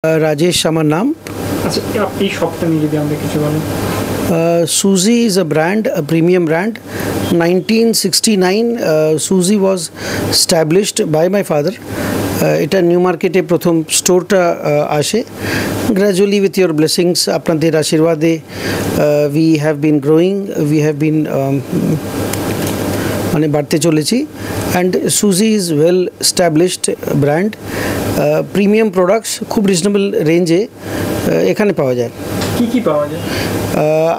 राजेश আমার नाम। अच्छा, आप এই শপটা নিয়ে যদি আমরা কিছু বলেন। Suzy is a brand, a premium brand. 1969 Suzy was established by my father. এটা নিউ মার্কেটে প্রথম স্টোরটা আসে। গ্র্যাজুয়ালি উইথ ইয়োর ব্লেসিংস, আপনাদের আশীর্বাদে we have been growing, we have been মানে বাড়তে চলেছি। অ্যান্ড সুজি is well established brand. Premium products খুব রিজনেবল রেঞ্জে এখানে পাওয়া যায়। কি কি পাওয়া যায়?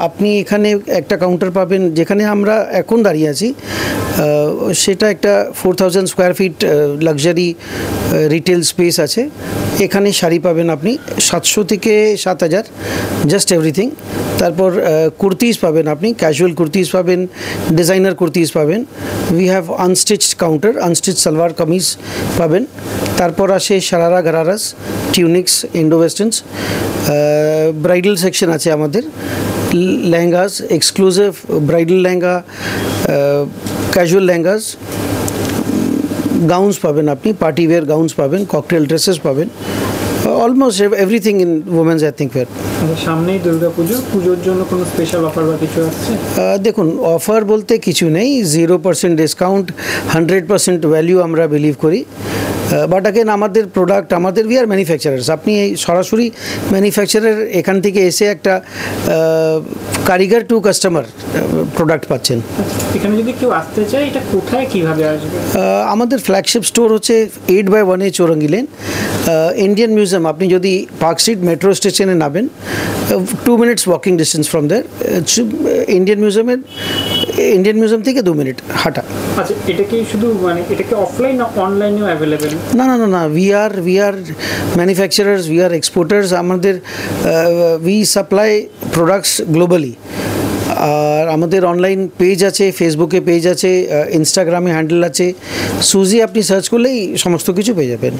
আপনি এখানে একটা কাউন্টার পাবেন যেখানে আমরা এখন দাঁড়িয়ে আছি, সেটা একটা 4000 square feet luxury retail space আছে। এখানে শাড়ি পাবেন আপনি 700 থেকে 7000, জাস্ট এভরিথিং। তারপর কুর্তিস পাবেন, আপনি ক্যাজুয়াল কুর্তিস পাবেন, ডিজাইনার কুর্তিস পাবেন। We have unstitched counter, unstitch salwar kameez পাবেন। তারপর আসে sharara ghararas, tunics, Indo westerns. Bridal section আছে আমাদের, lehengas, exclusive bridal lehenga, casual lehengas, gowns পাবেন আপনি, পার্টি ওয়্যার গাউন্স পাবেন, ককটেল ড্রেসেস পাবেন, almost everything in women's ethnic wear. সামনেই দুর্গাপুজো, পুজোর জন্য কোনো স্পেশাল অফার বা কিছু আসছে? দেখুন, অফার বলতে কিছু নেই, 0% ডিসকাউন্ট, 100% ভ্যালিউ আমরা বিলিভ করি। বাট अगेन আমাদের প্রোডাক্ট, আমাদের উই আর ম্যানুফ্যাকচারার্স। আপনি সরাসরি ম্যানুফ্যাকচারার এখান থেকে এসে একটা কারিগর টু কাস্টমার প্রোডাক্ট পাচ্ছেন। এখানে যদি কেউ আসতে চায়, এটা কোথায় কিভাবে আসবে? আমাদের ফ্ল্যাগশিপ স্টোর হচ্ছে 8/1 চৌরঙ্গি লেন, ইন্ডিয়ান মিউজিয়াম। আপনি যদি পার্ক স্ট্রিট মেট্রো স্টেশনে নামেন, 2 minutes walking distance from there. Indian museum থেকে 2 মিনিট হাঁটা। আচ্ছা, এটা কি শুধু মানে এটা কি অফলাইন না অনলাইনেও অ্যাভেলেবেল? না, we are manufacturers, we are exporters. আমাদের উই সাপ্লাই প্রোডাক্টস গ্লোবালি। আর আমাদের অনলাইন পেজ আছে, ফেসবুকে পেজ আছে, ইনস্টাগ্রামে হ্যান্ডেল আছে। সুজি আপনি সার্চ করলেই সমস্ত কিছু পেয়ে যাবেন।